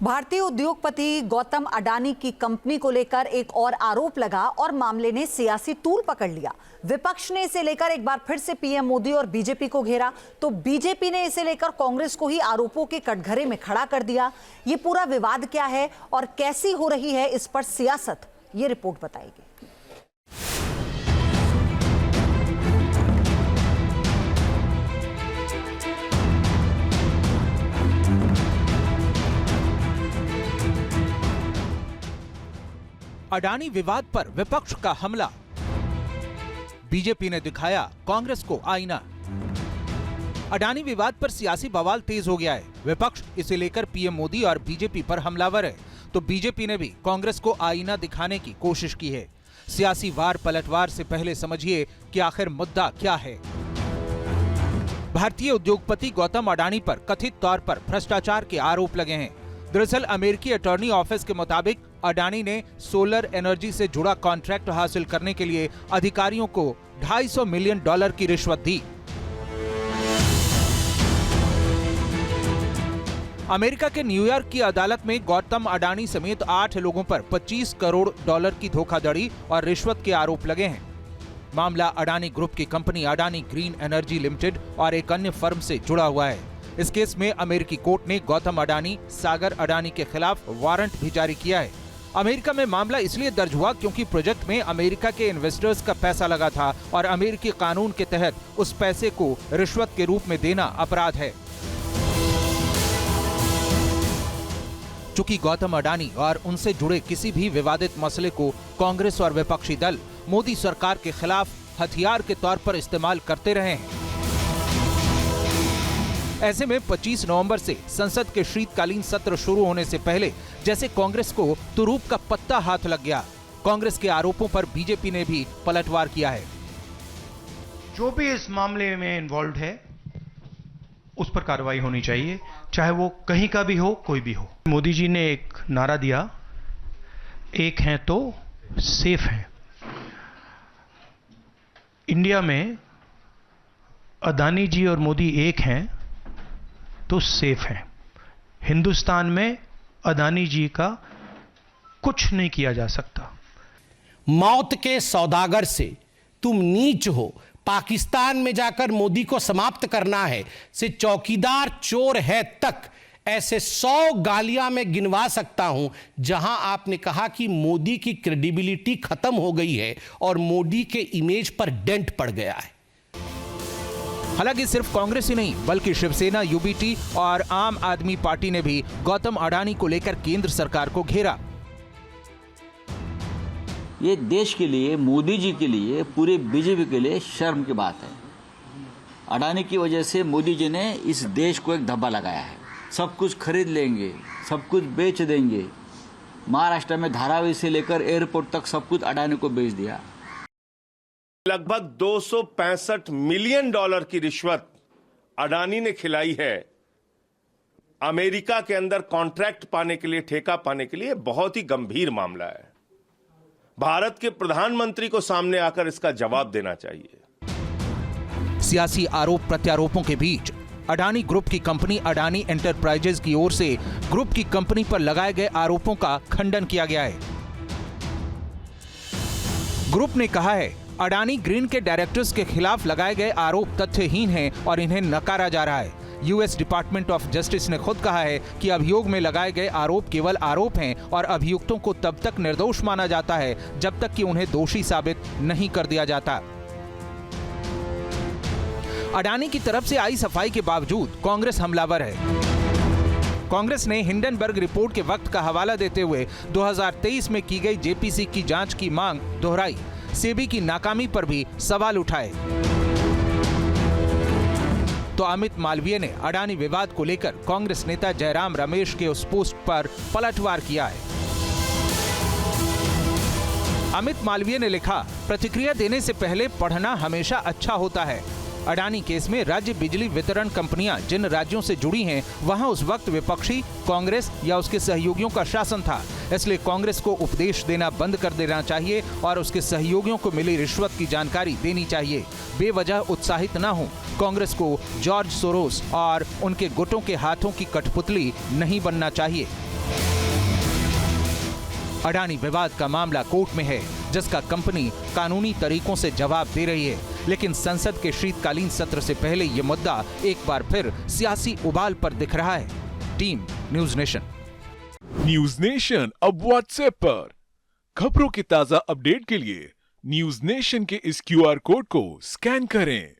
भारतीय उद्योगपति गौतम अडानी की कंपनी को लेकर एक और आरोप लगा और मामले ने सियासी तूल पकड़ लिया। विपक्ष ने इसे लेकर एक बार फिर से पीएम मोदी और बीजेपी को घेरा, तो बीजेपी ने इसे लेकर कांग्रेस को ही आरोपों के कटघरे में खड़ा कर दिया। ये पूरा विवाद क्या है और कैसी हो रही है इस पर सियासत, ये रिपोर्ट बताएगी। अडानी विवाद पर विपक्ष का हमला, बीजेपी ने दिखाया कांग्रेस को आईना। अडानी विवाद पर सियासी बवाल तेज हो गया है। विपक्ष इसे लेकर पीएम मोदी और बीजेपी पर हमलावर है, तो बीजेपी ने भी कांग्रेस को आईना दिखाने की कोशिश की है। सियासी वार पलटवार से पहले समझिए कि आखिर मुद्दा क्या है। भारतीय उद्योगपति गौतम अडानी पर कथित तौर पर भ्रष्टाचार के आरोप लगे हैं। दरअसल अमेरिकी अटॉर्नी ऑफिस के मुताबिक अडानी ने सोलर एनर्जी से जुड़ा कॉन्ट्रैक्ट हासिल करने के लिए अधिकारियों को $250 मिलियन की रिश्वत दी। अमेरिका के न्यूयॉर्क की अदालत में गौतम अडानी समेत 8 लोगों पर $25 करोड़ की धोखाधड़ी और रिश्वत के आरोप लगे हैं। मामला अडानी ग्रुप की company Adani green energy limited और एक अन्य फर्म से जुड़ा हुआ है। इस केस में अमेरिकी कोर्ट ने गौतम अडानी, सागर अडानी के खिलाफ वारंट भी जारी किया है। अमेरिका में मामला इसलिए दर्ज हुआ क्योंकि प्रोजेक्ट में अमेरिका के इन्वेस्टर्स का पैसा लगा था और अमेरिकी कानून के तहत उस पैसे को रिश्वत के रूप में देना अपराध है। चूंकि गौतम अडानी और उनसे जुड़े किसी भी विवादित मसले को कांग्रेस और विपक्षी दल मोदी सरकार के खिलाफ हथियार के तौर पर इस्तेमाल करते रहे हैं, ऐसे में 25 नवंबर से संसद के शीतकालीन सत्र शुरू होने से पहले जैसे कांग्रेस को तुरूप का पत्ता हाथ लग गया। कांग्रेस के आरोपों पर बीजेपी ने भी पलटवार किया है। जो भी इस मामले में इन्वॉल्व है उस पर कार्रवाई होनी चाहिए, चाहे वो कहीं का भी हो, कोई भी हो। मोदी जी ने एक नारा दिया, एक हैं तो सेफ हैं। इंडिया में अडानी जी और मोदी एक हैं तो सेफ है। हिंदुस्तान में अडानी जी का कुछ नहीं किया जा सकता। मौत के सौदागर से तुम नीच हो, पाकिस्तान में जाकर मोदी को समाप्त करना है, से चौकीदार चोर है तक, ऐसे 100 गालियां मैं गिनवा सकता हूं जहां आपने कहा कि मोदी की क्रेडिबिलिटी खत्म हो गई है और मोदी के इमेज पर डेंट पड़ गया है। हालांकि सिर्फ कांग्रेस ही नहीं बल्कि शिवसेना, यूबीटी और आम आदमी पार्टी ने भी गौतम अडानी को लेकर केंद्र सरकार को घेरा। ये देश के लिए, मोदी जी के लिए, पूरे बीजेपी के लिए शर्म की बात है। अडानी की वजह से मोदी जी ने इस देश को एक धब्बा लगाया है। सब कुछ खरीद लेंगे, सब कुछ बेच देंगे। महाराष्ट्र में धारावी से लेकर एयरपोर्ट तक सब कुछ अडानी को बेच दिया। लगभग $265 मिलियन की रिश्वत अडानी ने खिलाई है अमेरिका के अंदर कॉन्ट्रैक्ट पाने के लिए, ठेका पाने के लिए। बहुत ही गंभीर मामला है। भारत के प्रधानमंत्री को सामने आकर इसका जवाब देना चाहिए। सियासी आरोप प्रत्यारोपों के बीच अडानी ग्रुप की कंपनी अडानी एंटरप्राइजेज की ओर से ग्रुप की कंपनी पर लगाए गए आरोपों का खंडन किया गया है। ग्रुप ने कहा है अडानी ग्रीन के डायरेक्टर्स के खिलाफ लगाए गए आरोप तथ्यहीन हैं और इन्हें नकारा जा रहा है। यूएस डिपार्टमेंट ऑफ जस्टिस ने खुद कहा है कि अभियोग में लगाए गए आरोप केवल आरोप हैं और अभियुक्तों को तब तक निर्दोष माना जाता है जब तक कि उन्हें दोषी साबित नहीं कर दिया जाता। अडानी की तरफ से आई सफाई के बावजूद कांग्रेस हमलावर है। कांग्रेस ने हिंडनबर्ग रिपोर्ट के वक्त का हवाला देते हुए 2023 में की गई जेपीसी की जांच की मांग दोहराई। सेबी की नाकामी पर भी सवाल उठाए। तो अमित मालवीय ने अडानी विवाद को लेकर कांग्रेस नेता जयराम रमेश के उस पोस्ट पर पलटवार किया है। अमित मालवीय ने लिखा, प्रतिक्रिया देने से पहले पढ़ना हमेशा अच्छा होता है। अडानी केस में राज्य बिजली वितरण कंपनियां जिन राज्यों से जुड़ी हैं, वहां उस वक्त विपक्षी कांग्रेस या उसके सहयोगियों का शासन था। इसलिए कांग्रेस को उपदेश देना बंद कर देना चाहिए और उसके सहयोगियों को मिली रिश्वत की जानकारी देनी चाहिए। बेवजह उत्साहित न हो। कांग्रेस को जॉर्ज सोरोस और उनके गुटों के हाथों की कठपुतली नहीं बनना चाहिए। अडानी विवाद का मामला कोर्ट में है, जिसका कंपनी कानूनी तरीकों से जवाब दे रही है, लेकिन संसद के शीतकालीन सत्र से पहले ये मुद्दा एक बार फिर सियासी उबाल पर दिख रहा है। Team news nation. News nation अब व्हाट्सएप पर खबरों की ताजा अपडेट के लिए न्यूज नेशन के इस QR कोड को स्कैन करें।